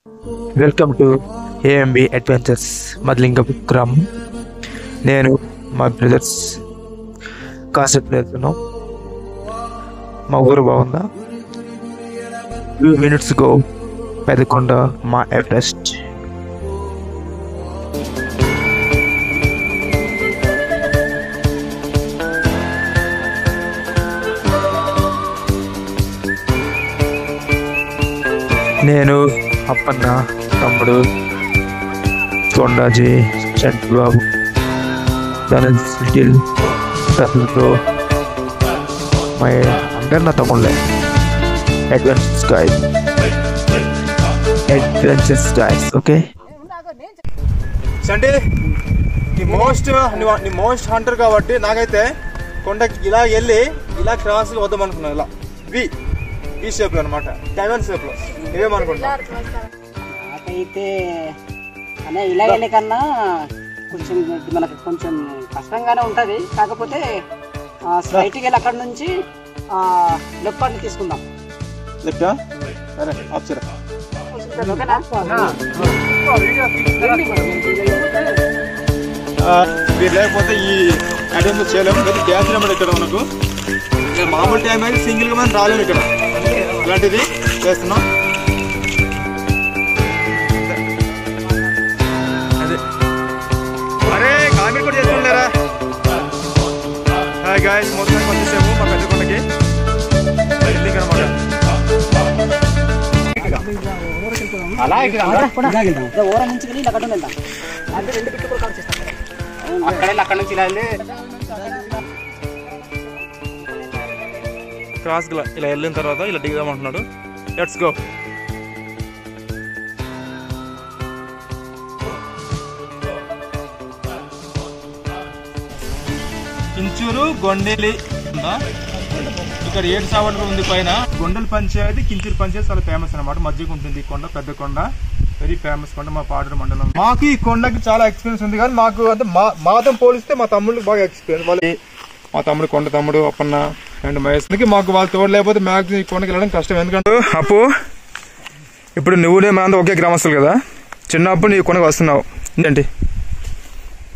Welcome to AMB adventures Madilingapuram. నేను మా brothers కాసేపు వెళ్తున్నాం. మా ఊరు బాగుందా? 2 minutes గో పెదకొండ మా ఎవరెస్ట్. నేను అప్పన్న, తమ్ముడు కొండాజీ, చంద్రబాబు, ధనుష్, లిటిల్ తమ్ముడు, మా అందరు నా తమ్ముళ్ళే. Adventures guys. ఓకే సండే నీ మోస్ట్ హంటర్ కాబట్టి నాకైతే కొండకి ఇలా వెళ్ళి ఇలా క్రాస్ వద్దాం అనుకున్నాను. ఇలా వి షేప్ లో అనమాట, డైమండ్ షేప్ లో. ఇవేమనుకుంటా నాకైతే అనే ఇలా వెళ్ళే కన్నా కొంచెం మనకు కొంచెం కష్టంగానే ఉంటుంది. కాకపోతే స్ట్రైట్కి వెళ్ళి అక్కడ నుంచి లెఫ్ట్ పార్ట్ని తీసుకుందాం. లెఫ్ట్ సరే ఆప్షన్ మీరు లేకపోతే ఈ అటెంప్ట్ చేయలేము. కానీ గ్యాస్ నెంబర్ ఇక్కడ మనకు మామూలు టైం అయితే సింగిల్గా మనం రాలేము. ఇక్కడ ఇలాంటిది చేస్తున్నాం. అదే అరే కామెంట్ కూడా చేసుకుంటారా? హాయ్ గాయ్స్, మొత్తానికి వచ్చేసాము మా పెద్ద కొండకి బిల్డింగ్ అనమాట. క్రాస్ ఇలా వెళ్ళిన తర్వాత ఇలా దిగుదామంటున్నాడు. Let's go. కించూరు గొండెలి ఇక్కడ 7 సావర్లు ఉంది పైన. గొండెల పంచాయతీ, కించూరు పంచాయతీ చాలా ఫేమస్ అనమాట. మధ్యగా ఉంటుంది ఈ కొండ, పెద్ద కొండ, వెరీ ఫేమస్ కొండ మా పాడూరు మండలం. మాకు ఈ కొండకి చాలా ఎక్స్పీరియన్స్ ఉంది, కానీ మాకు అంటే మాతో పోలిస్తే మా తమ్ముళ్ళకి బాగా ఎక్స్పీరియన్స్. వాళ్ళు మా తమ్ముడు కొండ తమ్ముడు అప్పన్న అండ్ మహేష్కి మాకు వాళ్ళు తోడు లేకపోతే మ్యాక్సిమం ఈ కొండకి వెళ్ళడం కష్టం. ఎందుకంటే అప్పు ఇప్పుడు నువ్వునే మనంతా ఒకే గ్రామస్తులు కదా, చిన్నప్పుడు నీ కొండకు వస్తున్నావు ఏంటి?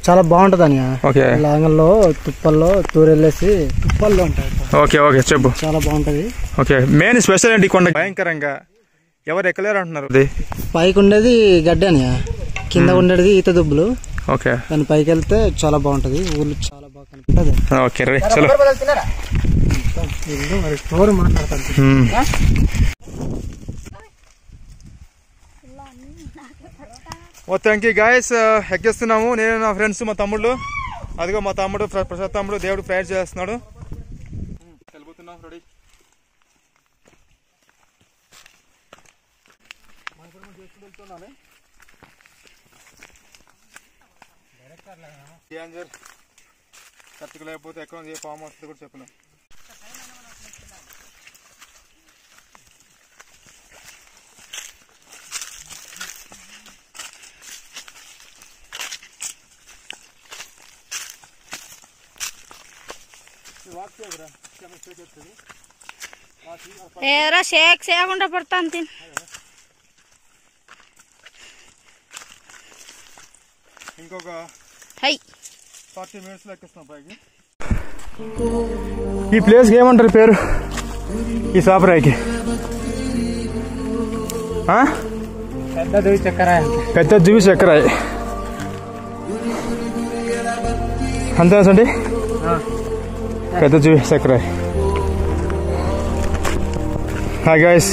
చాలా బాగుంటది అని. ఓకే, లాంగల్లో తుప్పల్లో తూరెళ్ళేసి తుప్పల్లో ఉంటాయి. ఓకే ఓకే చెప్పు. చాలా బాగుంటది. ఓకే, మెయిన్ స్పెషల్ ఏంటి కొండ? భయంకరంగా ఎవరు ఎక్కలేరు అంటున్నారు. పైకి ఉండేది గడ్డి అని, కింద ఉండేది ఈత దుబ్బులు. ఓకే, దాని పైకి వెళ్తే చాలా బాగుంటది. ఊళ్ళు చాలా బాగా కనిపిస్తుంది. ఓకే రే చలో. స్టోర్ మాట్లాడతాను. మొత్తానికి గాయస్ ఎక్కిస్తున్నాము. నేను నా ఫ్రెండ్స్, మా తమ్ముళ్ళు. అదిగో మా తమ్ముడు ప్రసాద్ తమ్ముడు దేవుడు ప్రేయర్ చేస్తున్నాడు. వెళ్ళిపోతున్నాం. రెడీ. కరెక్ట్గా లేకపోతే ఎక్కడ ఏ ఫామ్ వస్తుంది కూడా చెప్పలేం. ఏరా షేక్ చేయకుండా పడతాను తిని. ఇంకొక 40 minutes ఎక్కిస్తున్నాం పైకి. ఈ ప్లేస్కి ఏమంటారు పేరు? ఈ సాపరాయికి పెద్ద జీవి చక్కరాయి అంతేనండి. పెద్ద జీవి చక్కరాయి. హాయ్ గాయ్స్,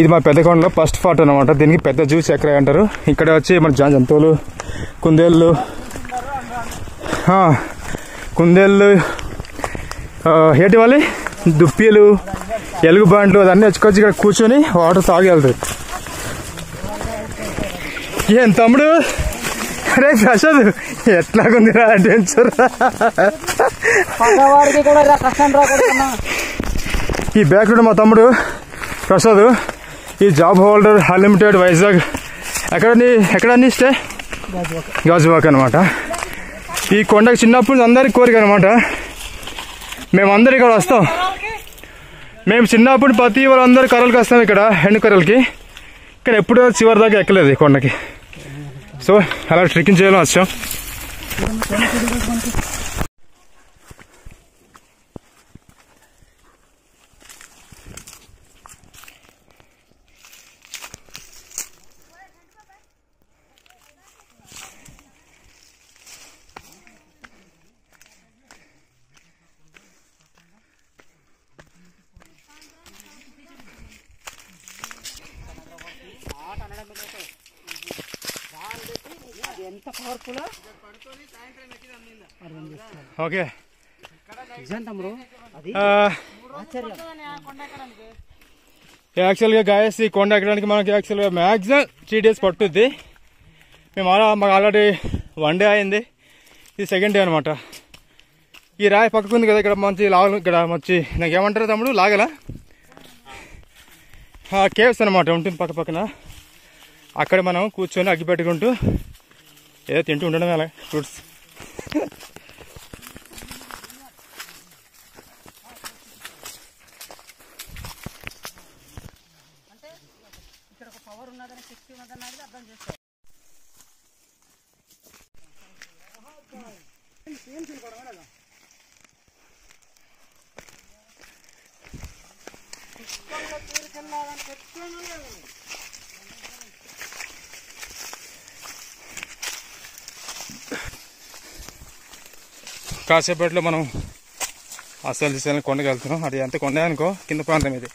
ఇది మా పెద్ద కొండలో ఫస్ట్ ఫార్ట్ అనమాట. దీనికి పెద్ద జీవి చక్కరాయి అంటారు. ఇక్కడ వచ్చి మన జంతువులు, కుందేళ్ళు ఏటి వాళ్ళు దుప్పిలు, ఎలుగుబాండ్లు అదన్నీ వచ్చుకొచ్చి ఇక్కడ కూర్చొని వాటర్ తాగి వెళ్తాయి. ఏం తమ్ముడు? అరే ప్రసాద్, ఎట్లాగుందిరా అడ్వెంచర్? ఈ బ్యాక్గ్రౌండ్ మా తమ్ముడు ప్రసాద్, ఈ జాబ్ హోల్డర్ అన్లిమిటెడ్ వైజాగ్. ఎక్కడ నీ స్టే? గాజువాక్ అనమాట. ఈ కొండకి చిన్నప్పుడు అందరికి కోరిక అనమాట. మేమందరం ఇక్కడ వస్తాం. మేము చిన్నప్పుడు ప్రతి వాళ్ళందరూ కర్రలకి వస్తాం. ఇక్కడ ఎండు కర్రలకి కానీ ఎప్పుడూ చివరి దాకా ఎక్కలేదు ఈ కొండకి. సో అలా ట్రెక్కింగ్ చేయాలని వచ్చాం. ఓకే యాక్చువల్గా గాయస్ ఈ కొండ ఎక్కడానికి మనకి యాక్చువల్గా మ్యాక్సిమం 3 days పట్టుద్ది. మేము మాకు ఆల్రెడీ 1 day అయింది, ఇది 2nd day అనమాట. ఈ రాయి పక్కకుంది కదా, ఇక్కడ మంచి లాగలు, ఇక్కడ మంచి నాకు ఏమంటారు తమ్ముడు లాగల కేవ్స్ అనమాట ఉంటుంది పక్క పక్కన. అక్కడ మనం కూర్చొని అగ్గి పెట్టుకుంటూ ఏదో తింటూ ఉండడం అలా ఫ్రూట్స్. కాసేపట్లో మనం అసలు దిశలో కొండకి వెళ్తున్నాం. అది ఎంత కొండ అనుకో, కింద ప్రాంతం ఇది.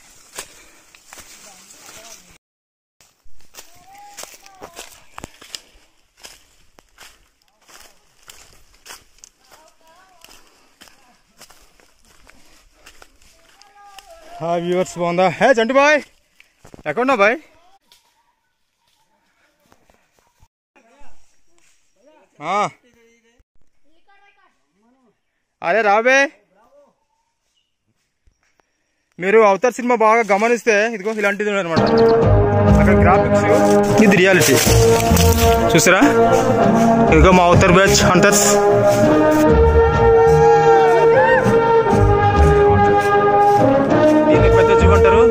వ్యూవర్స్ బాగుందా? హే చంటి బాయ్, ఎక్కడున్నా బాయ్? అరే రాబే, మీరు అవతార్ సినిమా బాగా గమనిస్తే ఇదిగో ఇలాంటిది అనమాట. అక్కడ గ్రాఫిక్స్, ఇది రియాలిటీ. చూసారా? ఇదిగో మా అవతార్ బ్యాచ్ హంటర్స్. దీన్ని పెద్ద జీవ్ అంటారు.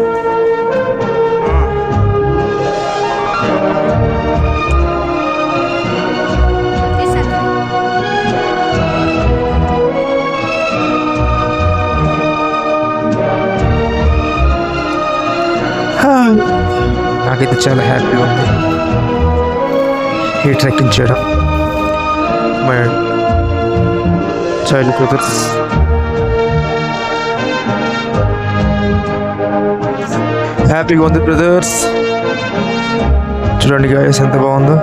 నాకైతే చాలా హ్యాపీగా ఉంది ఈ ట్రెక్కింగ్ చేయడం. మై చైల్డ్ బ్రదర్స్ హ్యాపీగా ఉంది బ్రదర్స్. చూడండి గాయస్ ఎంత బాగుందో,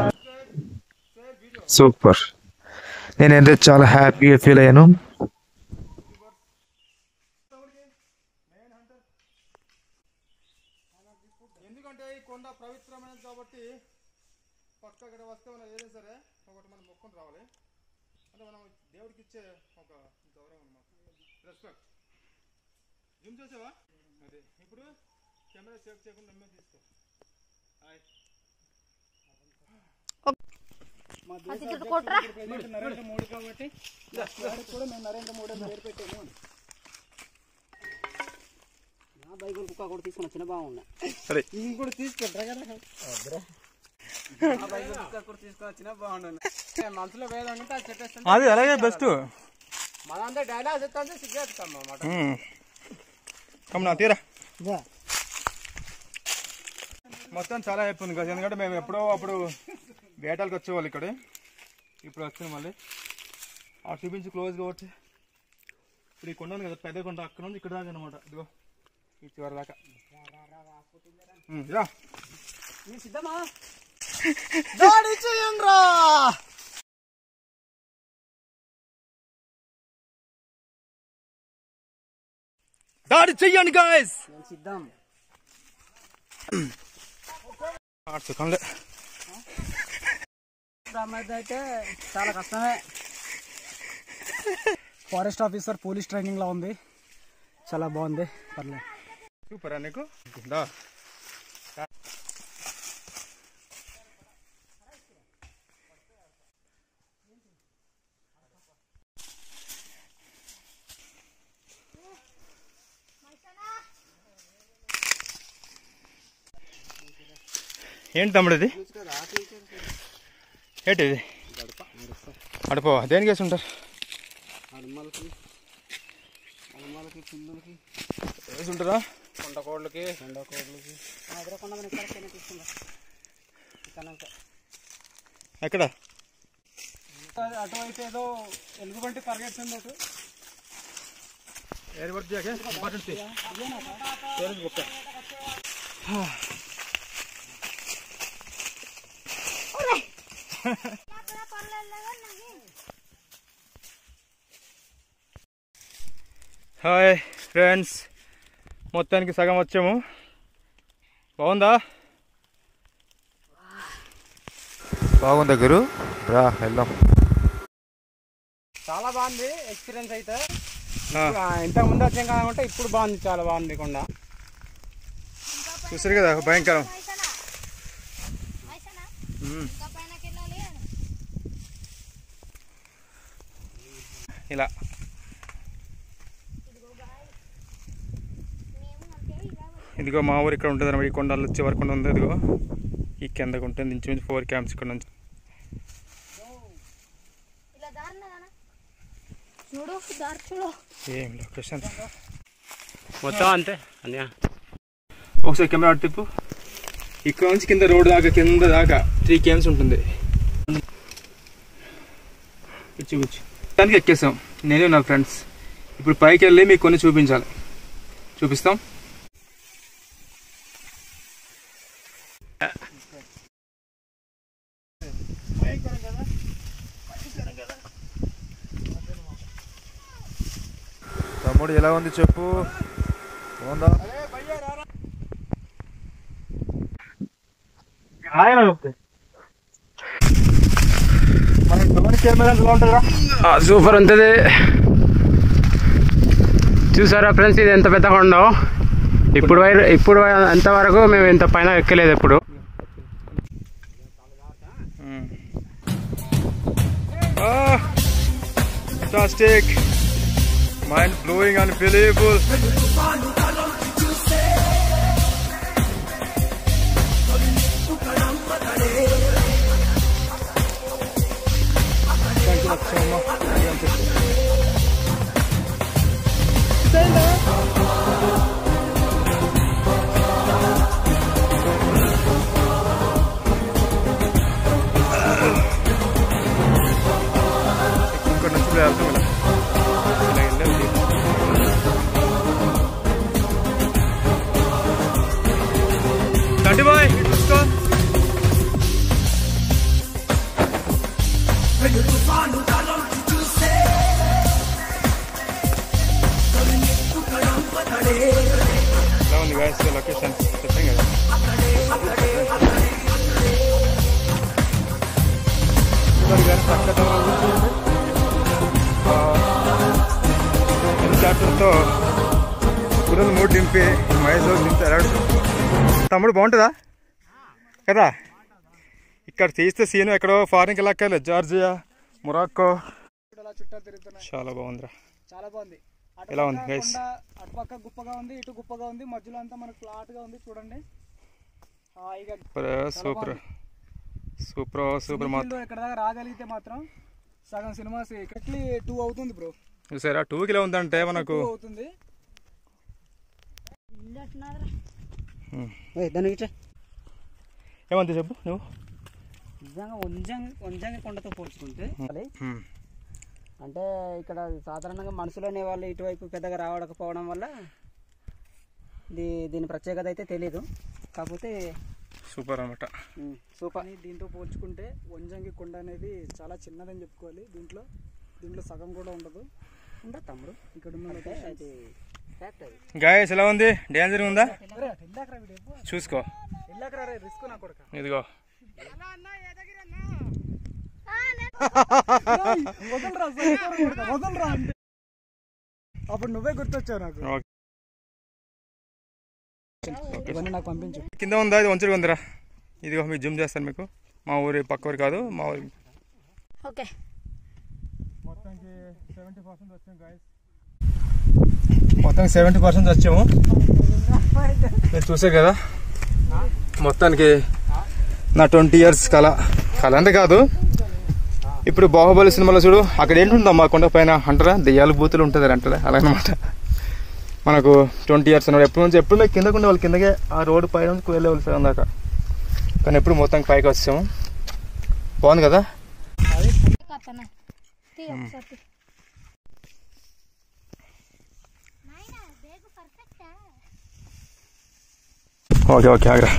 సూపర్. నేనైతే చాలా హ్యాపీగా ఫీల్ అయ్యాను. ఎందుకంటే ఈ కొండ పవిత్రమైనది కాబట్టి పక్క ఇక్కడ వస్తే మనం ఏదైనా సరే ఒకటి మనం మొక్కుని రావాలి. అంటే మనం దేవుడికి ఇచ్చే ఒక గౌరవం అన్నమాట, రెస్పెక్ట్. జూమ్ చేసావా? అదే ఇప్పుడు కెమెరా సేవ్ చేయకుండా నమ్మే తీసుకో. నరేంద్ర మోడీ కాబట్టి కూడా మేము నరేంద్ర మోడీ పేరు పెట్టాము. బైబుల్ కుక్క కూడా తీసుకున్న చిన్న బాగున్నా కూడా తీసుకుంటారా కదా, బైబుల్ కుక్క కూడా తీసుకున్న చిన్న బాగుండు. మనసులో వేదం ఉంటే అది చెప్పేస్తాను. అది అలాగే బెస్ట్. మనంతా డైలాగ్ చెప్తాంటే సిగ్గేస్తాం అన్నమాట. కమ్మా తీరా. మొత్తం చాలా హ్యాపీ ఉంది కదా, ఎందుకంటే మేము ఎప్పుడో అప్పుడు వేటాలకు వచ్చేవాళ్ళు ఇక్కడ. ఇప్పుడు వచ్చినాం మళ్ళీ ఆ చూపించి క్లోజ్ కాబట్టి. ఇప్పుడు ఈ కొండ ఉంది కదా, పెద్ద కొండ, అక్కడ నుంచి ఇక్కడ దాకా అనమాట. ఇదిగో ఈ చివరి దాకా. సిద్ధమా? దాడి చెయ్యండి గాయ్స్. సిద్ధం. అయితే చాలా కష్టమే. ఫారెస్ట్ ఆఫీసర్ పోలీస్ ట్రైనింగ్ లా ఉంది, చాలా బాగుంది. పర్లేదు, సూపర్. నీకు ఏంటి తమ్ముడు ఇది? ఏంటి ఇది? అడపో దేనికి వేసి ఉంటారు? వేసి ఉంటారా? కొండకోళ్ళకి ఎక్కడ? అటువైపు ఏదో ఎలుగుబంటి పరిగెడుతుంది అటు. హాయ్ ఫ్రెండ్స్, మొత్తానికి సగం వచ్చాము. బాగుందా? బాగుందా గురు? రా వెళ్దాం. చాలా బాగుంది ఎక్స్పీరియన్స్ అయితే. ఇంతకు ముందు వచ్చాం కాకుంటే ఇప్పుడు బాగుంది, చాలా బాగుంది కొండ. చూసారు కదా భయంకరం. ఇలా ఇదిగో మా ఊరు ఇక్కడ ఉంటుంది అన్నమాట. ఈ కొండలు వచ్చే వరకు ఉంది. ఇదిగో ఈ కిందకు ఉంటుంది ఇంచుమించు 4 క్యాంప్స్ ఇక్కడ నుంచి. ఏం లొకేషన్ మొత్తం అంతే అన్నయ్య. ఒకసారి కెమెరా అటు తిప్పు. ఇక్కడ నుంచి కింద రోడ్ దాకా, కింద దాకా 3 క్యాంప్స్ ఉంటుంది. చూపించు దానికి ఎక్కేసాం నేను నా ఫ్రెండ్స్. ఇప్పుడు పైకి వెళ్ళి మీకు కొన్ని చూపించాలి. చూపిస్తాం. తమ్ముడు ఎలా ఉంది చెప్పు. బాగుందా? సూపర్ ఉంటుంది. చూసారా ఫ్రెండ్స్, ఇది ఎంత పెద్ద కొండ. ఇప్పుడు అంతవరకు మేము ఇంత పైన ఎక్కలేదు ఎప్పుడు. Fantastic, mind blowing, unbelievable. Kanti boy, let's go. Now on the guys, the location, the thing is. హెలికాప్టర్తో గుర్రం మూడు దింపి మైసూరు దింపారు. తమ్ముడు బాగుంటుందా కదా? ఇక్కడ తీస్తే సీన్ ఎక్కడో ఫారిన్కి వెళ్ళక్కర్లేదు. జార్జియా, మొరాక్కో. చాలా బాగుందిరా. చాలా బాగుంది. ఎలా ఉంది గైస్? అటుపక్క గుప్పగా ఉంది, ఇటు గుప్పగా ఉంది, మధ్యలో అంతా మనకు ఫ్లాట్ గా ఉంది. చూడండి సూపర్ సూపర్ సూపర్. మాత్రం ఇక్కడ దాకా రాగలిగితే మాత్రం సగం సినిమా 2 అవుతుంది బ్రో. చూసారా 2 కిలో ఉందంటే మనకు అవుతుంది. ఏమంది చెప్పు నువ్వు. నిజంగా వంజంగి కొండతో పోల్చుకుంటే అంటే ఇక్కడ సాధారణంగా మనుషులనే వాళ్ళు ఇటువైపు పెద్దగా రావడకపోవడం వల్ల దీని ప్రత్యేకత అయితే తెలీదు. కాకపోతే సూపర్ అనమాట. సూపర్. దీంతో పోల్చుకుంటే వంజంగి కొండ అనేది చాలా చిన్నదని చెప్పుకోవాలి. దీంట్లో సగం కూడా ఉండదు. తమ్ముడు ఇక్కడ అది ఫ్యాక్ట్. అది గాయస్ ఎలా ఉంది? డేంజర్ ఉందా? చూసుకో. ఇదిగో అప్పుడు నువ్వే గుర్తొచ్చావు నాకు. నాకు పంపించు. కింద ఉందా? ఇది వంచరు ఉందిరా. ఇదిగో మీకు జూమ్ చేస్తాను. మీకు మా ఊరి పక్క ఊరు కాదు, మా ఊరి. ఓకే, మొత్తానికి 70% వచ్చాము గాయస్. మొత్తానికి 70% వచ్చాము. మీరు చూసారు కదా. మొత్తానికి నా 20 years కళ అంటే కాదు, ఇప్పుడు బాహుబలి సినిమాలో చూడు అక్కడ ఏంటుందమ్మా కొండ పైన అంటారా, దెయ్యాలు బూతులు ఉంటుంది అంటారా, అలాగనమాట. మనకు 20 years అన్నాడు. ఎప్పుడు మేము కిందకు ఉండే వాళ్ళు, కిందకే ఆ రోడ్డు పైన వెళ్ళేవాళ్ళు సగం దాకా, కానీ ఎప్పుడు మొత్తానికి పైకి వచ్చాము. బాగుంది కదా. ఓకే ఆగ్రా.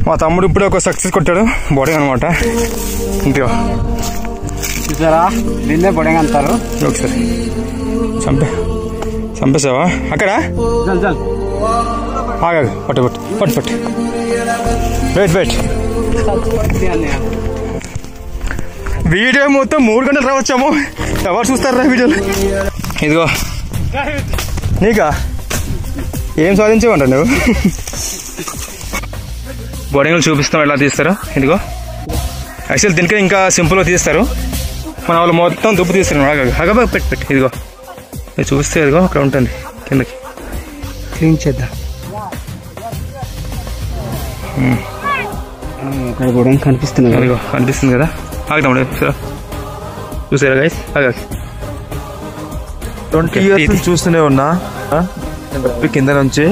మా తమ్ముడు ఇప్పుడే ఒక సక్సెస్ కొట్టాడు, బోర్డింగ్ అనమాట. ఇంటిగా చూసారా, దీన్నే బొడెంగ్ అంటారు. ఒకసారి చంపేసావా అక్కడ? ఆగాగు, పట్టు వెయిట్. వీడియో మొత్తం 3 గంటలు రావచ్చాము, ఎవరు చూస్తారా వీడియోలు? ఇదిగో నీకా ఏం సాధించేవంట నువ్వు? బోర్డింగ్లు చూపిస్తాం ఎలా తీస్తారో. ఇదిగో యాక్చువల్ దీనికే ఇంకా సింపుల్గా తీస్తారు, మన వాళ్ళు మొత్తం దుప్పు తీస్తారు. హగబా పెట్టి ఇదిగో ఇది చూస్తే ఇదిగో అక్కడ ఉంటుంది, కిందకి క్లీన్ చేద్దాం. అక్కడ బొడెంగ్ కనిపిస్తుంది, ఇదిగో కనిపిస్తుంది కదా. ఆగుతాం చూసారా గైస్? 20 years చూస్తూనే ఉన్నా కింద నుంచి,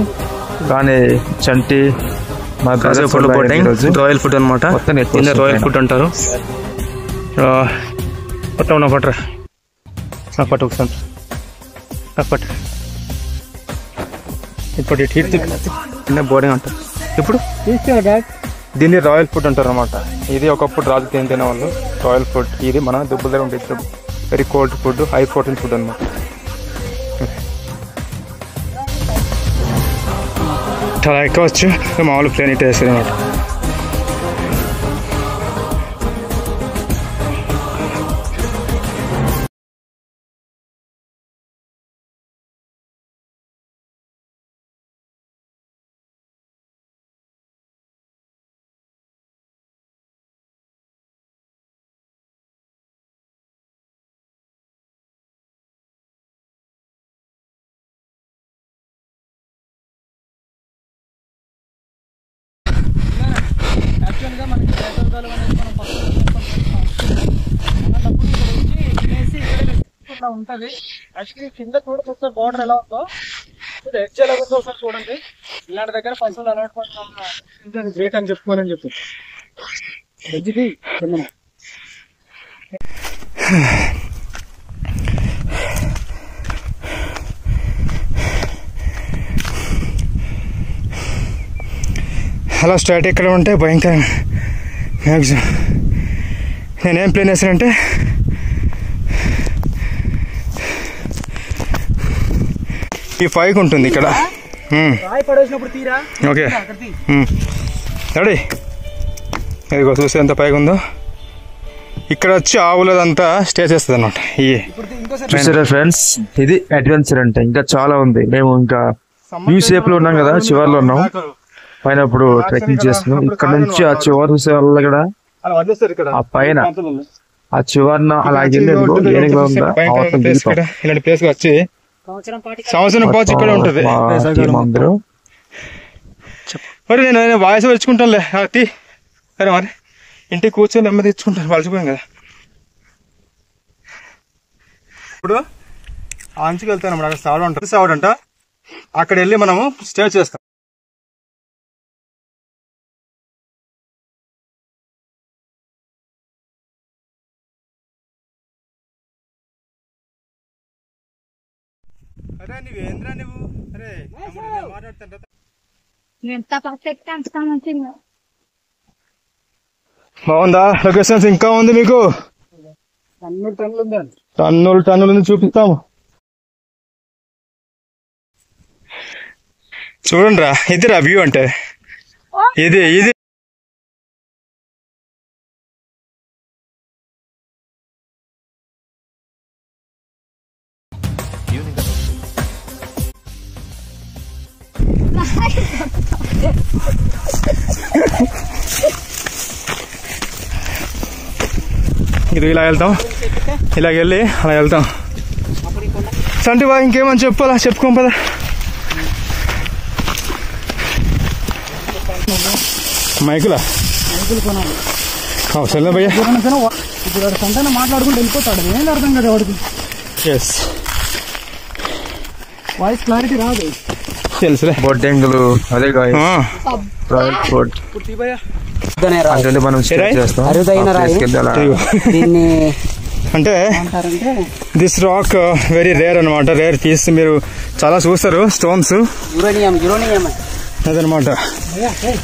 కానీ చంటి రాయల్ ఫుడ్ అనమాట. రాయల్ ఫుడ్ అంటారు. పట్టరా పట్టు ఒకసారి ఇప్పుడు బోర్డింగ్ అంటారు. ఇప్పుడు దీన్ని రాయల్ ఫుడ్ అంటారు అనమాట. ఇది ఒకప్పుడు రాజు తినే వాళ్ళు రాయల్ ఫుడ్. ఇది మన దుబ్బల దగ్గర ఉంటుంది, very cold food, high protein food అనమాట. చాలా ఎక్కువ వచ్చు, మామూలు ప్లేన్ ఇట్ వేస్తుంది అనమాట. యాక్చువల్గా మనకి వేసవికాలం అనేది మనం పక్కన ఉంటుంది. యాక్చువల్లీ కింద చూడొచ్చు బోర్డర్ ఎలా ఉందో, ఎడ్జ్ ఎలా ఉందో ఒకసారి చూడండి. ఇలాంటి దగ్గర పశువులు అలవాటు గ్రేట్ అని చెప్పుకోవాలని చెప్పి ఎడ్జ్ది కింద. అలా స్టార్ట్ ఎక్కడ ఉంటే భయంకరంగా మ్యాక్సిమం. నేనేం ప్లేన్ వేసానంటే ఈ 5 ఉంటుంది ఇక్కడ. Okay ready. ఇదిగో చూస్తే ఎంత పైగా ఉందో. ఇక్కడ వచ్చి ఆవులదంతా స్టే చేస్తుంది అన్నమాట. చూసారా ఫ్రెండ్స్, ఇది అడ్వెంచర్ అంటే. ఇంకా చాలా ఉంది. మేము ఇంకా యూ షేప్ లో ఉన్నాం కదా, చివరిలో ఉన్నాం. పైన ఇప్పుడు ట్రెక్కింగ్ చేస్తున్నాం. ఇక్కడ నుంచి ఆ చివరి చూసే వాళ్ళు కూడా ఆ పైన ఆ చివరిన అలాగే ఇలాంటి ప్లేస్ వచ్చి సంవత్సరం పాటు ఇక్కడ ఉంటుంది అందరూ. మరి నేను వాయిస్ వచ్చుకుంటానులే. సరే మరి ఇంటికి కూర్చొని నెమ్మది తెచ్చుకుంటాను, వలసిపోయాం కదా. ఇప్పుడు అంచుకు వెళ్తాను అన్నమాట. అక్కడ సావడంట అక్కడ వెళ్ళి మనము స్టే చేస్తాం. అరే నువ్వేంద్రా నువ్వు? అరే మాట్లాడుతా బాగుందా లొకేషన్స్? ఇంకా ఉంది మీకు, టన్నులు ఉంది, చూపిస్తాము. చూడండి రా, ఇదిరా వ్యూ అంటే. ఇది ఇది ఇలా వెళ్తాం, ఇలాగ వెళ్ళి అలా వెళ్తాం. సంటి బా ఇంకేమని చెప్పాలా, చెప్పుకోం పదా. మైకులా సైకిల్ కొనాలి. చల్ల భయ్యా. ఇప్పుడు వాడు సంతానం మాట్లాడుకుంటూ వెళ్ళిపోతాడు. ఏం అర్థం కదా వాడికి. వాయిస్ క్లారిటీ రాదు. తెలుసులే. బొడ్డెంగులు అదే రాయల్ ఫుడ్ అంటే మనం చేస్తాం. దీన్ని అంటే దిస్ రాక్ వెరీ రేర్ అనమాట. రేర్ పీస్ మీరు చాలా చూస్తారు. స్టోన్స్ అదనమాట.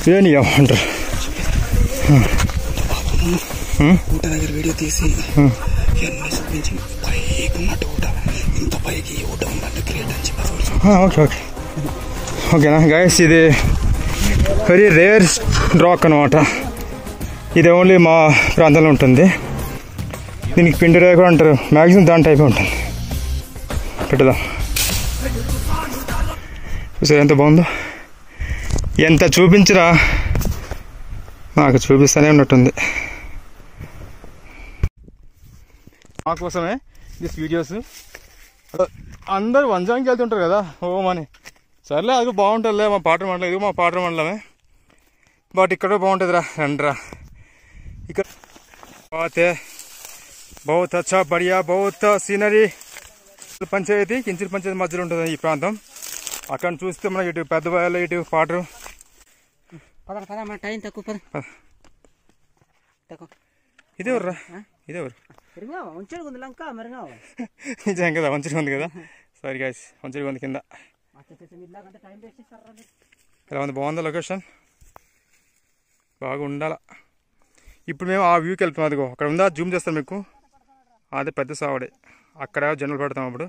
యురేనియం అంటారు. ఓకే ఓకే ఓకేనా గైస్, ఇది వెరీ రేర్ రాక్ అనమాట. ఇది ఓన్లీ మా ప్రాంతంలో ఉంటుంది. దీనికి పిండి రేయ కూడా అంటారు. మ్యాక్సిమం దాని టైప్ ఉంటుంది. పెట్టుదా చూసారు ఎంత బాగుందో. ఎంత చూపించరా నాకు చూపిస్తూనే ఉన్నట్టుంది. మా కోసమే దిస్ వీడియోస్. అందరూ వంజానికి వెళ్తుంటారు కదా ఓమని. సర్లే అది బాగుంటుందిలే. మా పాటర్ మండలం, ఇది మా పాటర్ మండలమే. బట్ ఇక్కడ బాగుంటుందిరా, రండిరా. ఇక్కడ బాతే బహుత్ అచ్చా బడియా బహుత్ సీనరీ. పంచాయతీ కించిరి పంచాయతీ మధ్యలో ఉంటుంది ఈ ప్రాంతం. అక్కడ చూస్తే మనకి ఇటు పెద్ద బాయలు, ఇటు పాటరు. ఇదేవర్రా, ఇదేవరు నిజం కదా, మంచిగా ఉంది కదా. సారీ గైస్, మంచిగా ఉంది కింద. ఎలా ఉంది, బాగుందా లొకేషన్? బాగా ఉండాల. ఇప్పుడు మేము ఆ వ్యూకి వెళ్తున్నాం. అదిగో అక్కడ ఉందా, జూమ్ చేస్తాం మీకు. అదే పెద్ద సావడే, అక్కడ జనరల్ పెడతాం. అప్పుడు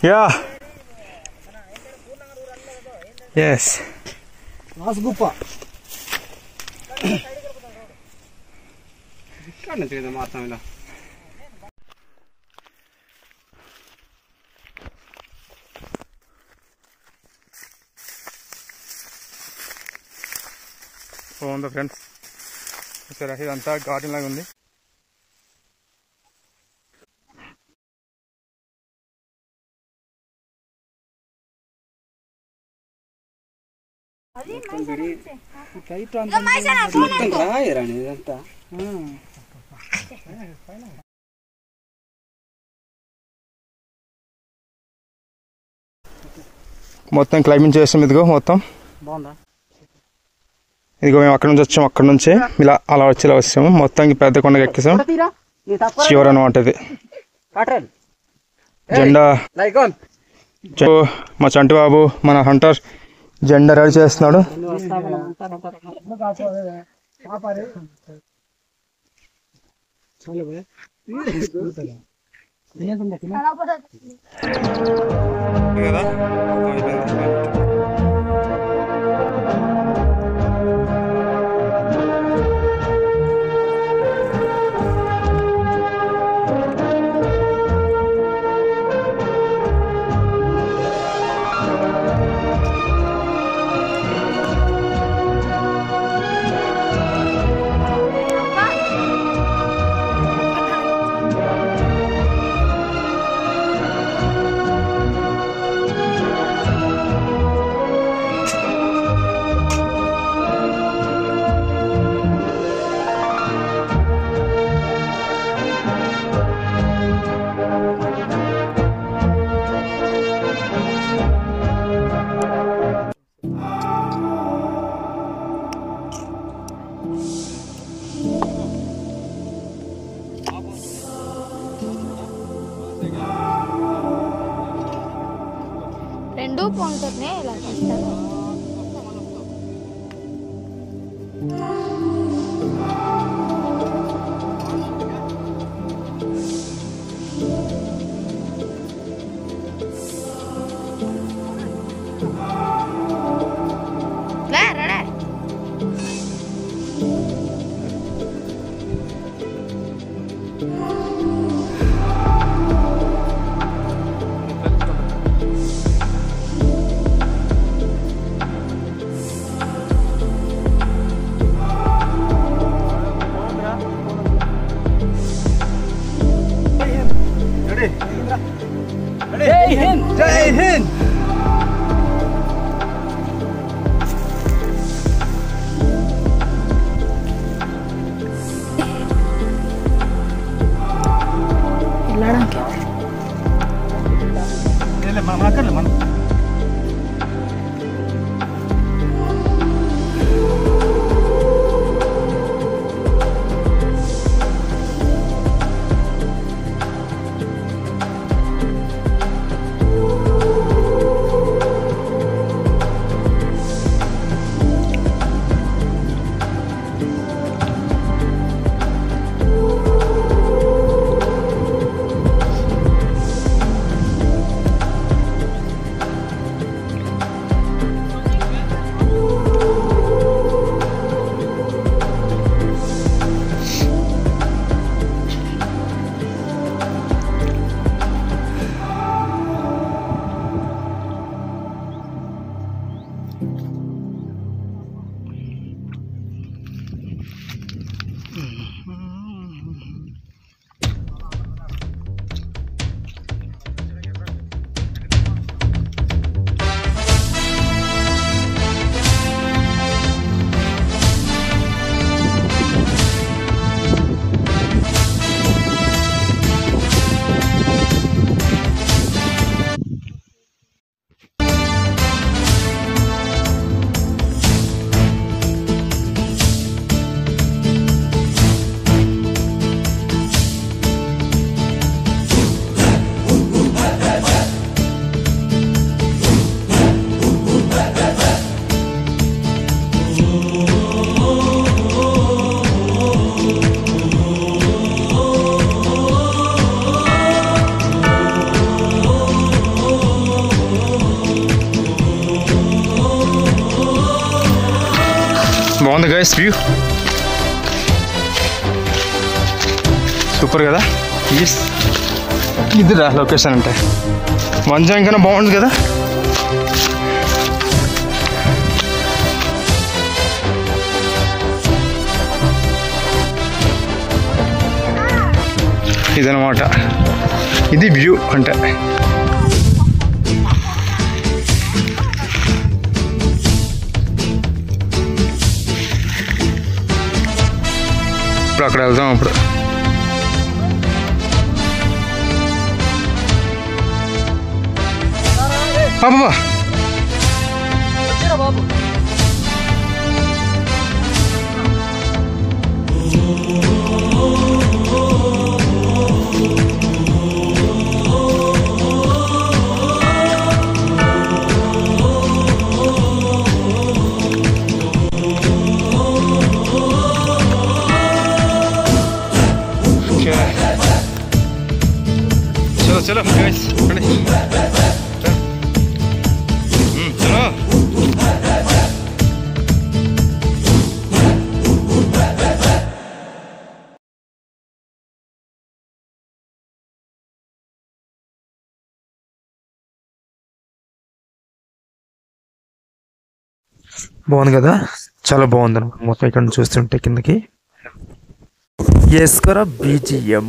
యా ఎస్ రాసగుప్ప ఇక్కడ నుంచి కదా మాత్రం ఇలా. బాగుందా ఫ్రెండ్స్? సరే, ఇదంతా గార్డెన్ లాగా ఉంది. మొత్తం క్లైంబింగ్ చేస్తాం. ఇదిగో మొత్తం ఇదిగో మేము అక్కడ నుంచి వచ్చాము. అక్కడ నుంచి ఇలా అలా వచ్చి ఇలా వచ్చాము. మొత్తానికి పెద్ద కొండకి ఎక్కేసాం. చివరి అనమాట ఇది. జెండా మా చంటి బాబు, మన హంటర్ జెండా రెడీ చేస్తున్నాడు. కదా రెండు పాయింట్నే ఇలా చేస్తారు. జై హింద్. జై హింద్. వెళ్ళడానికి మనం బాగుంది గైస్ వ్యూ సూపర్ కదా. ఇదిరా లొకేషన్ అంటే మంచం కన్నా బాగుంది కదా. ఇదనమాట ఇది వ్యూ అంటే. ఇప్పుడు అక్కడ వెళ్దాం. అప్పుడు బాబా బాబు चलो चलो गाइस चलो బాగుంది కదా, చాలా బాగుంది అనమాట. మొత్తం ఇక్కడ నుంచి చూస్తుంటే కిందకి ఎస్కర బీజిఎం.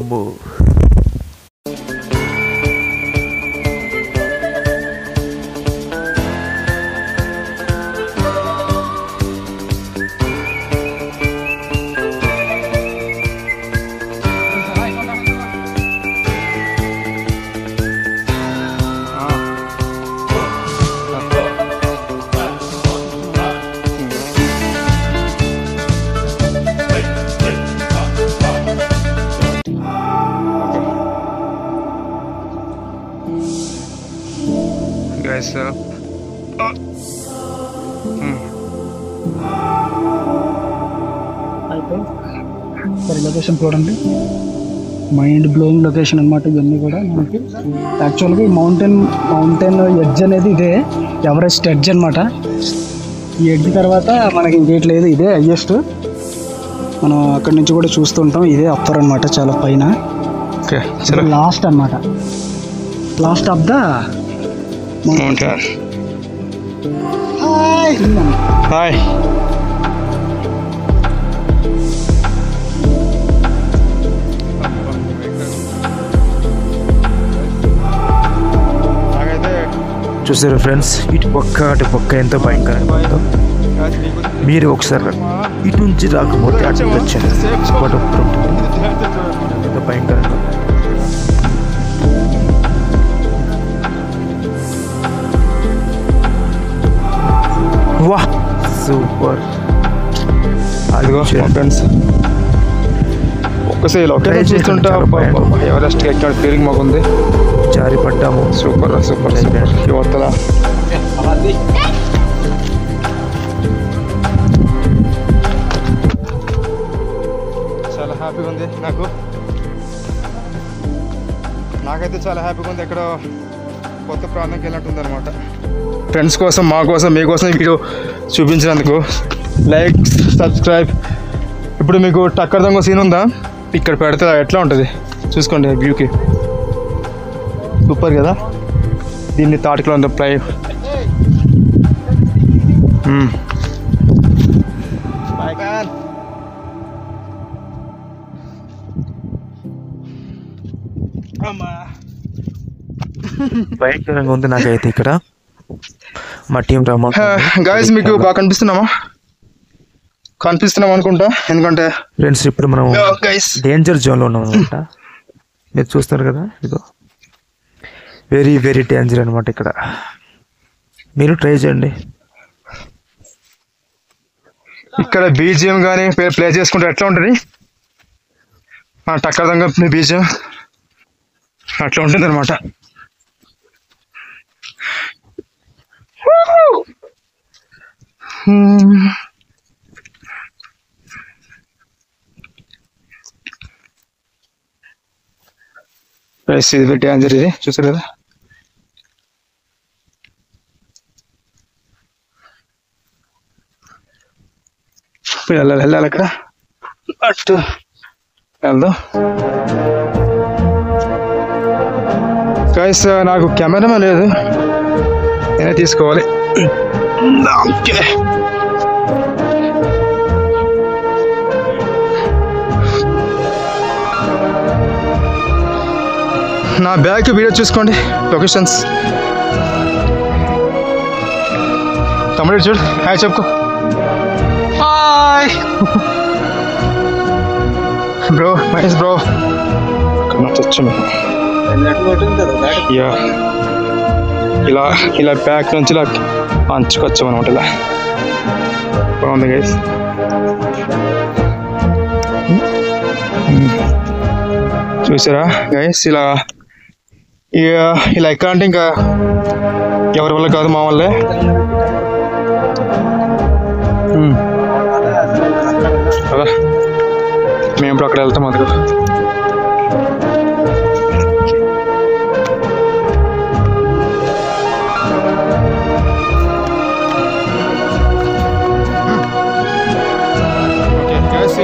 guys అయితే సరే లొకేషన్ చూడండి, మైండ్ బ్లోయింగ్ లొకేషన్ అనమాట. ఇవన్నీ కూడా మనకి యాక్చువల్గా ఈ మౌంటైన్ ఎడ్జ్ అనేది ఇదే ఎవరెస్ట్ ఎడ్జ్ అనమాట. ఈ ఎడ్జ్ తర్వాత మనకి ఇంకేట్లేదు, ఇదే హైయెస్ట్. మనం అక్కడి నుంచి కూడా చూస్తుంటాం, ఇదే అప్పర్ అనమాట, చాలా పైన. లాస్ట్ అనమాట, last of the mountain. Hi. చూసారు ఫ్రెండ్స్, ఇటు పక్క అటు పక్క ఎంతో భయంకరంగా ఉందో. మీరు ఒకసారి ఇటు నుంచి రాకపోతే అటు వచ్చాను స్పాట్ ఒకటి ఉంటుంది, ఎంతో భయంకరంగా. వా సూపర్. అదిగో మా ఫ్రెండ్స్ ఒక్కసారి ఒకే చూస్తుంటా ఎవరెస్ట్ ఎక్కడ ఫీలింగ్ మాకుంది. జారి పడ్డాము. Super super super. యువతల చాలా హ్యాపీగా ఉంది నాకైతే చాలా హ్యాపీగా ఉంది. ఎక్కడో కొత్త ప్రాంతంకి వెళ్ళినట్టుంది అనమాట. ఫ్రెండ్స్ కోసం, మా కోసం, మీకోసం ఈ వీడియో చూపించినందుకు లైక్, సబ్స్క్రైబ్. ఇప్పుడు మీకు టక్కర్ దొంగ సీన్ ఉందా, ఇక్కడ పెడితే ఎట్లా ఉంటుంది చూసుకోండి. వ్యూకి సూపర్ కదా. దీన్ని తాటికలో ఉంది ప్లై. భయంకరంగా ఉంది నాకైతే ఇక్కడ. మా టీం రమ్మ గాయస్ మీకు బాగా కనిపిస్తున్నాం అనుకుంటా, ఎందుకంటే ఫ్రెండ్స్ ఇప్పుడు మనం డేంజర్ జోన్లో ఉన్నాం అనమాట. మీరు చూస్తారు కదా, ఇదో వెరీ వెరీ డేంజర్ అనమాట ఇక్కడ. మీరు ట్రై చేయండి. ఇక్కడ బీజిఎం కానీ ప్లే చేసుకుంటే ఎట్లా ఉంటుంది, టక్కర్ దంగ బీజిఎం అట్లా ఉంటుంది అనమాట. ఇది డేంజర్, ఇది చూసారు కదా. వెళ్ళాలి అక్కడ అటు వెళ్దాం. గైస్ నాకు కెమెరా లేదు, నేనే తీసుకోవాలి. ఓకే నా బ్యాగ్ వీడియో చూసుకోండి, లొకేషన్స్. తమ్ముడు చూడు, హాయ్ చెప్పుకో. Hi bro, nice bro. ఇలా బ్యాక్ నుంచి ఇలా అంచుకొచ్చాం అనమాట. ఇలా బాగుంది గైస్. చూసారా గైస్, ఇలా ఎక్కడ అంటే ఇంకా ఎవరి వల్ల కాదు, మా వల్లే. కదా మేము ఇప్పుడు అక్కడ వెళ్తాం. అందుకు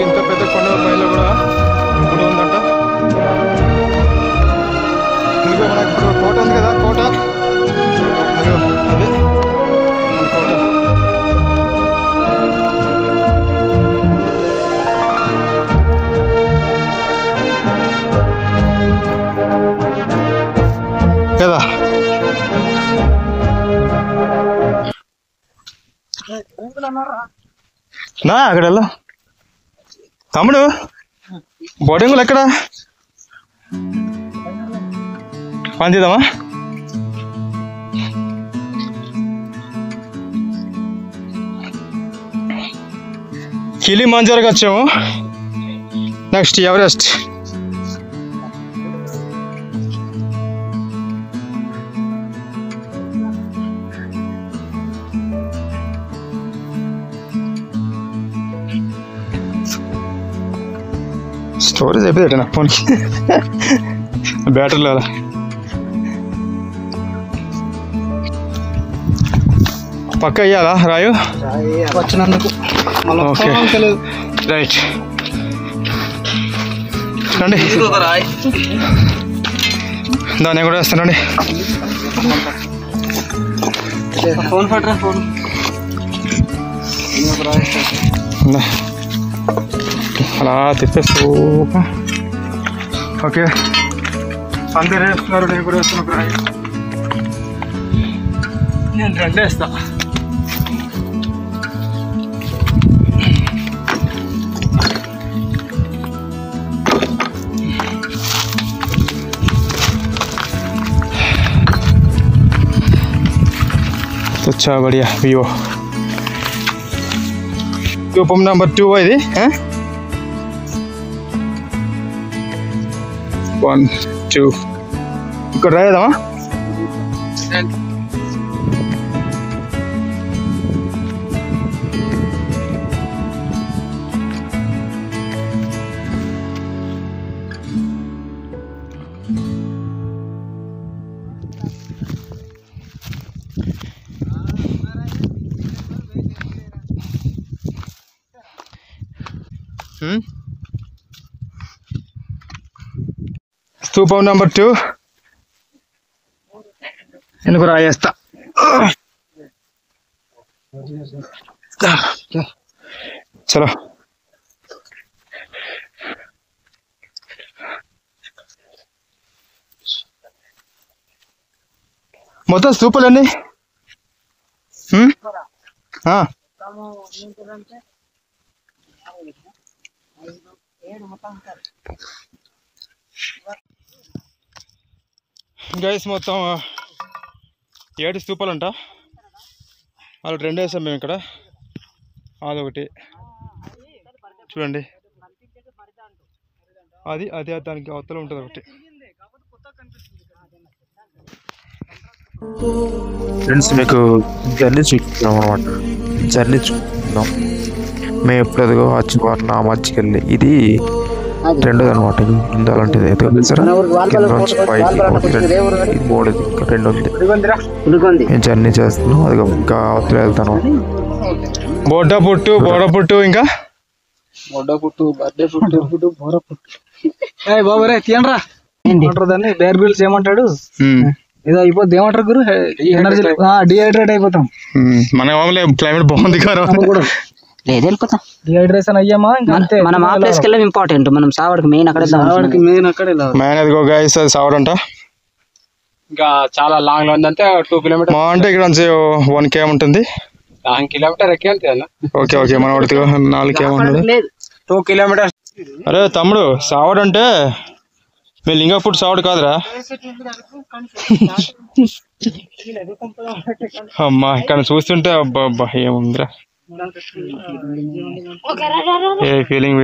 ఇంత పెద్ద కొండ పైలో కూడా గుడి ఉందంట. ఇదిగో మనకి ఇప్పుడు కోట ఉంది కదా, కోట అదే మన కోట. కదా నా అక్కడ వెళ్దాం. తమ్ముడు బోటింగ్లు ఎక్కడ పని చేద్దామా? కిలిమంజారోకి వచ్చాము, నెక్స్ట్ ఎవరెస్ట్. స్టోరేజ్ అయిపోయింది నా ఫోన్కి, బ్యాటరీ లేదా. పక్క అయ్యాలా రాయు వచ్చినందుకు. ఓకే రైట్, రండి. దాన్ని కూడా వేస్తానండి. ఫోన్ పట్టరా, ఫోన్. అలా తిప్పేస్తూ. ఓకే అందరు వేస్తున్నారు, నేను కూడా వేస్తున్నాను. నేను 2 వేస్తా. अच्छा बढ़िया व्यू स्तूपम नंबर 2 ఇది 1 2 ఇక్కడ రాయదామా स्तूपम नंबर 2 ఎందుకు రాయేస్తా చలో మొత్తం స్తూపాలన్నీ గైస్ మొత్తం 7 స్తూపాలు అంట. వాళ్ళు 2 వేసాం మేము ఇక్కడ. అదొకటి చూడండి, అది అదే దానికి అవతల ఉంటుంది ఒకటి. ఫ్రెండ్స్ మీకు జర్నీ చూపిస్తున్నాం అనమాట. జర్నీ చూపిస్తున్నాం మేము ఎప్పుడు ఆ చివరి నా మధ్యకి వెళ్ళి ఇది 2ది అనమాట. ముందు అలాంటిది అయితే తెలుసారా, కింద నుంచి పైకి 1 2 ఇది 3ది, ఇంకా 2 ఉంది. నేను జర్నీ చేస్తున్నాను, అది ఇంకా అవతల వెళ్తాను. బోడ పుట్టు ఇంకా బాబు రే తీయండిరా ఏమంటారు దాన్ని, బేర్ బిల్స్ ఏమంటాడు, ఏదో అయిపోద్ది ఏమంటారు గురు, ఎనర్జీ డిహైడ్రేట్ అయిపోతాం. మన క్లైమేట్ బాగుంది కదా, వెళ్ళిపోతాం. డిహైడ్రేషన్ అయ్యామా అంతే. మనం ఆ ప్లేస్కి వెళ్ళాం ఇంపార్టెంట్, మనం సావడికి మెయిన్ అక్కడే మెయిన్ అదిగో గైస్ అది సావడంట. ఇంకా చాలా లాంగ్ లో ఉందంటే 2 కిలోమీటర్ మా అంటే ఇక్కడ నుంచి 1 km ఉంటుంది. 1 కిలోమీటర్ ఎక్కి అంతే అన్న. ఓకే ఓకే మన వాడికి 4 km ఉంటుంది. 2 కిలోమీటర్స్. అరే తమ్ముడు సావడంటే మీ లింగపూట్ సావడు కాదురా. అమ్మా ఇక్కడ చూస్తుంటే అబ్బా అబ్బా ఏముందిరా, ఏ ఫీలింగ్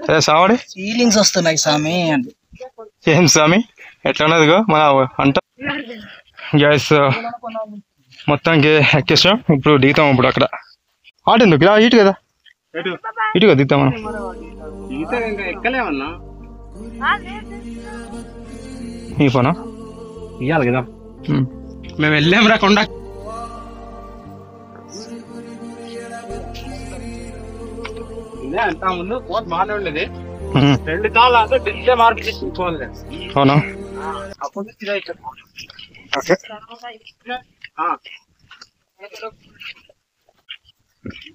అదే సావడి ఫీలింగ్స్ వస్తున్నాయి సామి. ఏం స్వామి ఎట్లా ఉన్నదిగో మన అంట. గ్యాస్ మొత్తానికి ఎక్కేసాం, ఇప్పుడు దిగుతాం. ఇప్పుడు అక్కడ ఆటెందుకు ఇలా ఇటు కదా, ఇటుగా దిగుతాం మనం. ఎక్కలేమన్నా ఈ పనా ఇయ్యాలి కదా, మేము వెళ్ళాం రా కొండ. అంత ముందు బాగానే ఉండేది, 2 సార్లు అంటే డిస్ప్లే మార్పు చేసుకోవాలి. అవునా అప్పుడు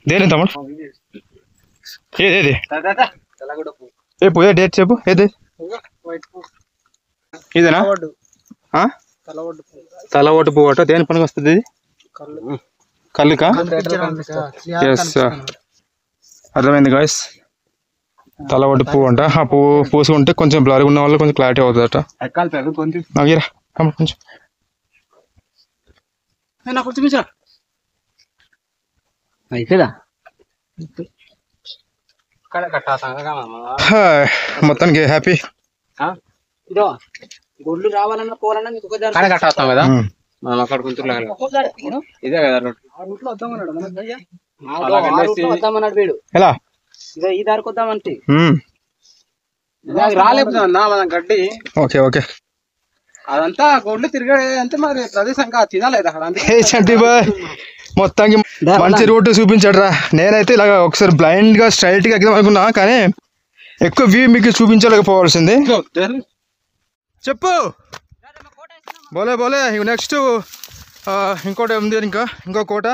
దేని తమ్ముడు ఏది ఏ పోయే డేట్ చెప్పు, ఏది ఇదేనా తలవట్టు పువ్వు అట. దేని పనికి వస్తుంది ఇది, కళ్ళుకా? ఎస్ అర్థమైంది గాయస్, తలవట్టు పువ్వు అంట. ఆ పువ్వు పూసుకుంటే కొంచెం బ్లర్గా ఉన్న వాళ్ళు కొంచెం క్లారిటీ అవుతుంది అట. నాగిరా కొంచెం చూపించా అయిపోయిందా. మొత్తానికి హ్యాపీ. గుళ్ళు రావాలన్నా పోవాలన్నా కట్టాస్తాం కదా మనం అక్కడ కొంచెం ఇదే కదా వద్దామన్నాడు వీడు, ఎలా ఈ దారికి వద్దామంటే రాలేపుతుందా మనం గడ్డి. ఓకే ఓకే అదంతా గొడ్లు తిరిగే అంటే మరి ప్రదేశం కాదు, తినాలేదు అక్కడ. చంటి బాయ్ మొత్తానికి మంచి రూట్ చూపించాడు రా. నేనైతే ఇలాగ ఒకసారి బ్లైండ్ గా స్ట్రైట్ గా ఎక్కిదాం అనుకున్నా, కానీ ఎక్కువ వ్యూ మీకు చూపించలేకపోవాల్సింది. చెప్పు బోలే బోలే. నెక్స్ట్ ఇంకోటి ఉంది, ఇంకో కోట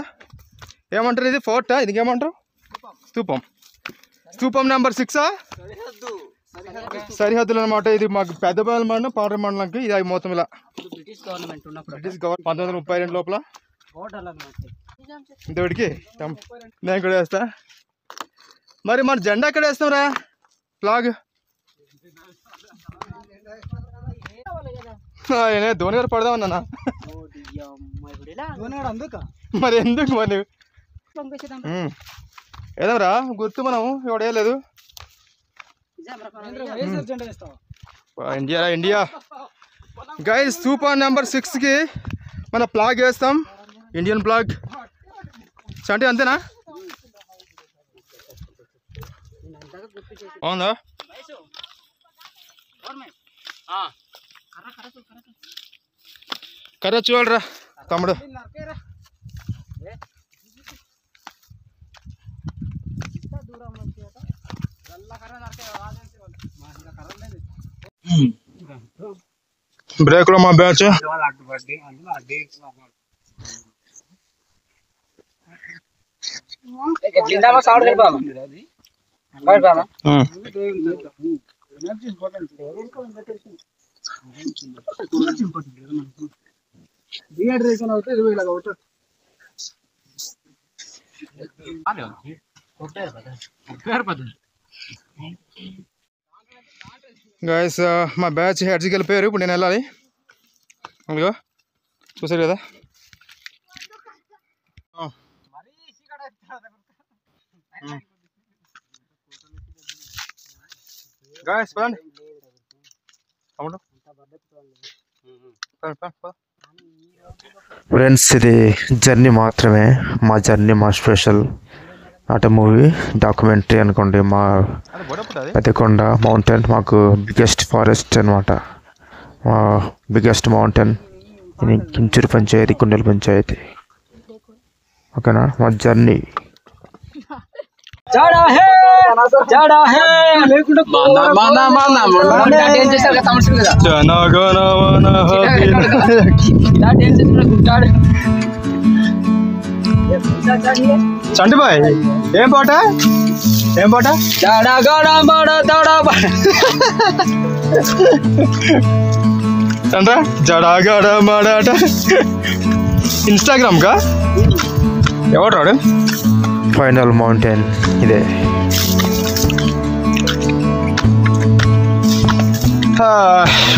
ఏమంటారు, ఇది ఫోర్టా, ఇది ఏమంటారు, స్తూపం నెంబర్ 6 సరిహద్దులు అనమాట. ఇది మాకు పెద్దపల్లి మండలం పాడేరు మండలంకి ఇది మొత్తం ఇలా బ్రిటిష్ గవర్నమెంట్ ఉన్నప్పుడు బ్రిటిష్ గవర్నమెంట్ 1932 లోపల ఇంతటికి నేను కూడా వేస్తా. మరి మన జెండా ఎక్కడ వేస్తాం రా ఫ్లాగ్? ధోని గారు పడదామన్నా. మరి ఎందుకు మరి ఏదరా గుర్తు మనం ఇవ్వలేదు. India India guys super number 6కి మన ఫ్లాగ్ వేస్తాం, ఇండియన్ ఫ్లాగ్. అంటే అంతేనా? అవునా? కర్ర చూడరా తమ్ముడు. బ్రేక్ లో మా బ్యాచ్ గైస్ మా బ్యాచ్ హెడ్స్కి వెళ్ళిపోయారు. ఇప్పుడు నేను వెళ్ళాలి. అందుకో చూసారు కదా. గైస్ పదండి. ఫ్రెండ్స్ ఇది జర్నీ మాత్రమే, మా జర్నీ మా స్పెషల్ నాట మూవీ డాక్యుమెంటరీ అనుకోండి. మా పెద్దకొండ మౌంటైన్ మాకు బిగ్గెస్ట్ ఫారెస్ట్ అనమాట. మా బిగ్గెస్ట్ మౌంటైన్ ఇది కించూరు పంచాయతీ, కుండల పంచాయతీ. ఓకేనా మా జర్నీ. చంటిబాయ్ ఏం పాట అంటే జడాగడ మాడాట. ఇన్స్టాగ్రామ్ కా ఎవడు రాడు? ఫైనల్ మౌంటైన్ ఇదే.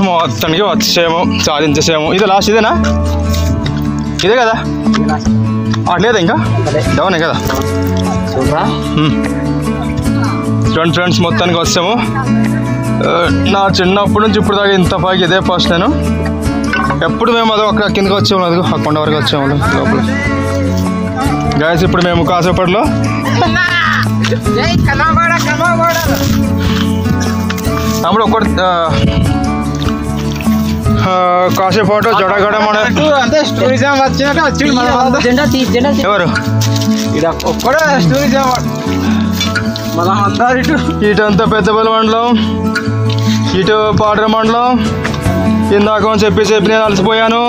మొత్తానికి వచ్చేసేమో, సాధించేసేమో. ఇదే లాస్ట్, ఇదేనా? ఇదే కదా? లేదా ఇంకా డౌనే కదా? చూడండి ఫ్రెండ్స్, మొత్తానికి వచ్చాము. నా చిన్నప్పటి నుంచి ఇప్పుడు దాకా ఇంత పైకి ఇదే ఫస్ట్. నేను ఎప్పుడు మేము అదో అక్కడ కిందకి వచ్చాము, అదిగో ఆ కొండ వరకు వచ్చాము లోపల. గాయస్ ఇప్పుడు మేము కాసేపట్లో తమ్ముడు ఒక్కటి కాసేపాటు జడగడ మన ఎవరు ఇటంతా పెద్దపల్లి మండలం, ఇటు పాడేరు మండలం. ఇందాక చెప్పి నేను అలసిపోయాను.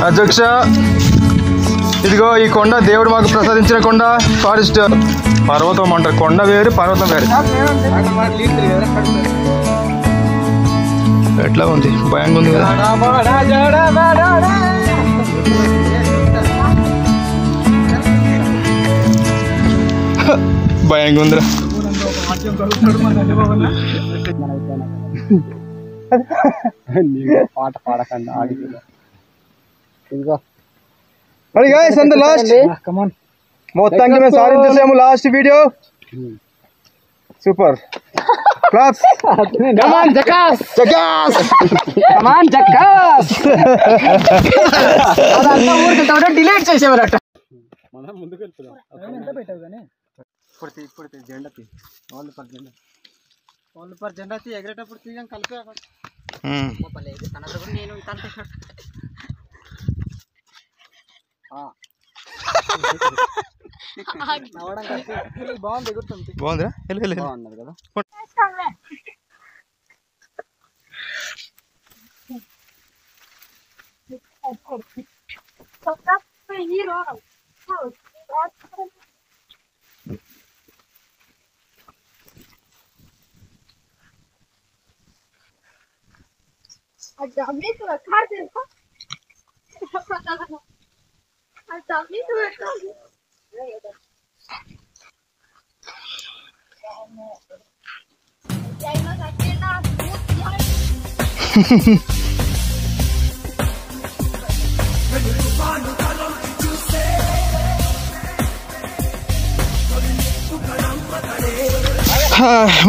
అధ్యక్ష ఇదిగో ఈ కొండ దేవుడు మాకు ప్రసాదించిన కొండ. ఫారెస్ట్ పర్వతం అంటారు, కొండ వేరు పర్వతం వేరు. ఎట్లా ఉంది? భయంగా ఉంది కదా. భయంగా ఉందిరా. పాట పాడకండి ఆగిపోయింది. మొత్తానికి మేము సాధించేసాము. Last video super claps. Delete చేసేవారట. మనం ముందుకు వెళ్తున్నాం. ఇప్పుడు జెండా తీ, వాళ్ళు పర్ జెండా తీ, ఎగరేటప్పుడు తీయం కలిపి నేను బాగుంది, ఎగురుతుంది. బాగుందిరా? బాగున్నది కదా.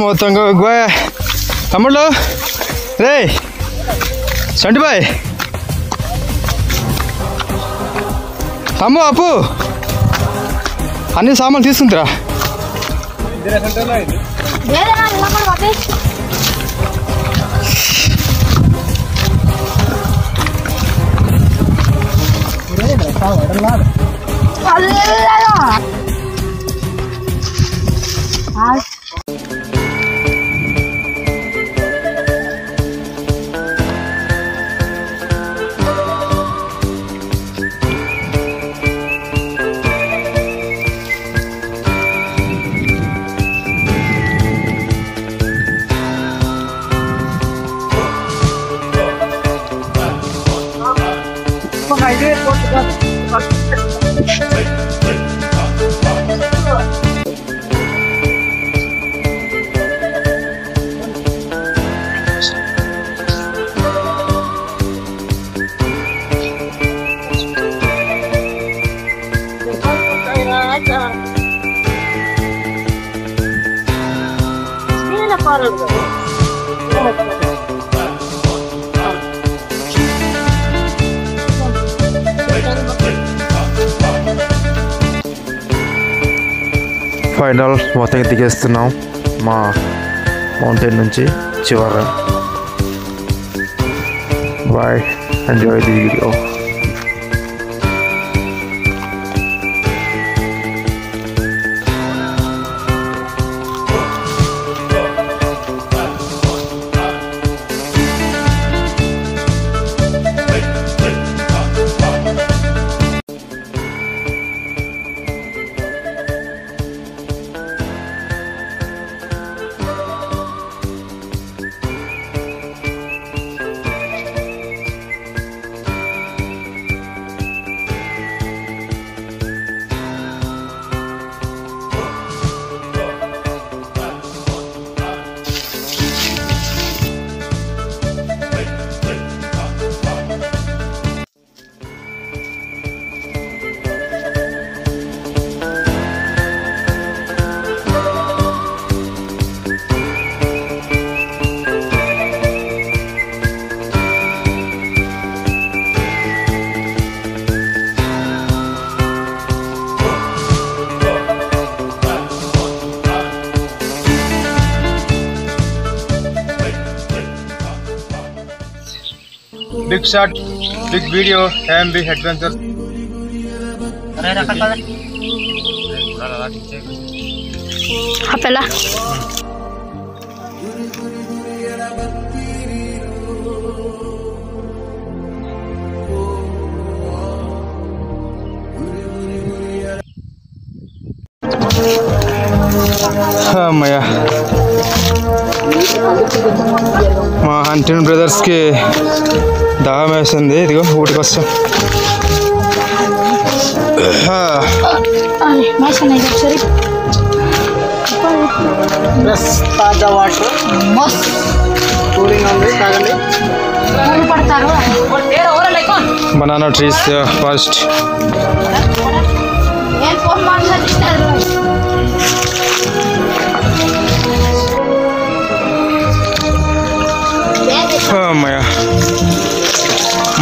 మొత్తంగా తమ్ముళ్ళు రే సంటిబాయ్ అమ్ము అప్పు అన్ని సామాన్లు తీసుకుంటారా ఫైనల్ మొత్తం దిగేస్తున్నాం మా మౌంటైన్ నుంచి చివర. Bye, enjoy the video. Big shot, big video, AMB adventure. Apela. అమ్మయ్య, మా హంటిన్ బ్రదర్స్కి దాహం వేస్తుంది. ఇదిగో ఊటికి వస్తాం. తాజా వాటర్ కూలింగ్ ఉంది, తాగండి. Banana trees first. అమ్మయ్య,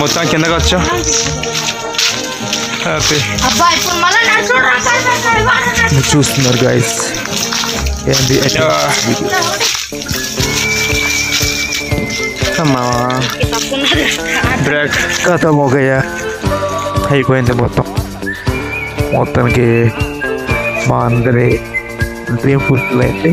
మొత్తం కిందకి వచ్చాం. హ్యాపీ. చూస్తున్నారు గైస్, ఏంటి అమ్మా బ్రేక్ ఖతం ఓకయ్యా, అయిపోయింది మొత్తం. మొత్తానికి మా అందరి డ్రీమ్ ఫుల్ అయింది.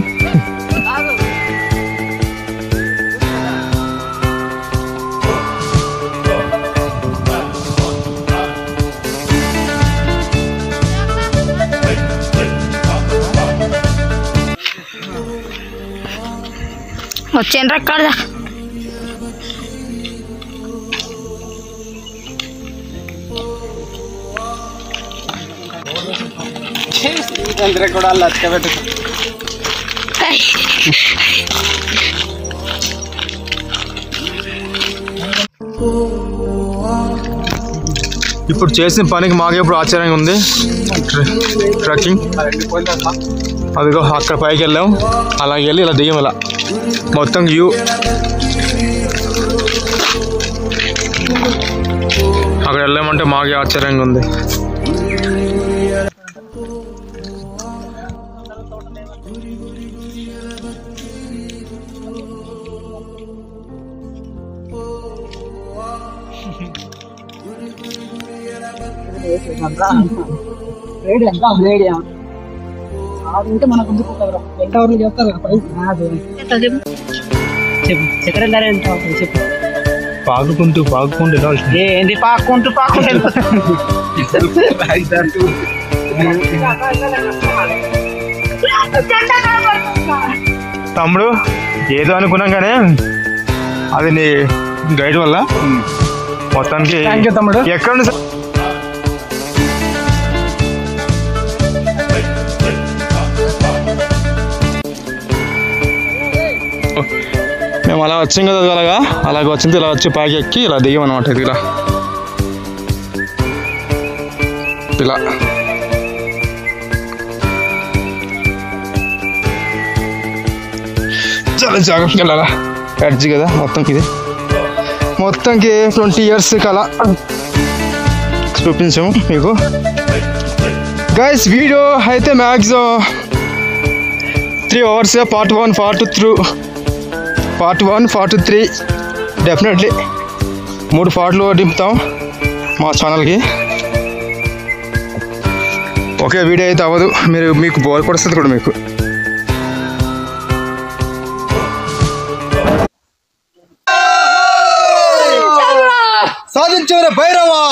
వచ్చేయండి అక్కడ. అందరూ కూడా వాళ్ళు అతకబెట్టు. ఇప్పుడు చేసిన పనికి మాకే ఇప్పుడు ఆశ్చర్యంగా ఉంది. ట్రెక్కింగ్ అదిగో అక్కడ పైకి వెళ్ళాం, అలాగే వెళ్ళి ఇలా దిగాం. ఇలా మొత్తం వ్యూ అక్కడ వెళ్ళామంటే మాకే ఆశ్చర్యంగా ఉంది. ఉంటే మనకు ఎంత ఊర్లు చెప్తారు చెప్పు. పాకుకుంటూ ఏంటి పాక్కుంటూ తమ్ముడు ఏదో అనుకున్నాం కానీ అది నీ గైడ్ వల్ల మొత్తానికి తమ్ముడు. ఎక్కడ నుంచి మేము అలా వచ్చాం కదా, అలాగే వచ్చింది. ఇలా వచ్చి పైకి ఎక్కి ఇలా దిగామన్నమాట. ఇది ఇలా చాలా జాగ్రత్తగా వెళ్ళాలా. ఎడ్జ్ కదా మొత్తంకి, ఇది మొత్తంకి 20 years కల చూపించాము మీకు. గైస్ వీడియో అయితే maximum 3 hours, part 1, part 2, 3 definitely 3 పార్ట్లు దింపుతాం మా ఛానల్కి. ఒకే వీడియో అయితే అవ్వదు, మీకు బోర్ కొడుతుంది కూడా. మీకు సాధించవరే భైరవా.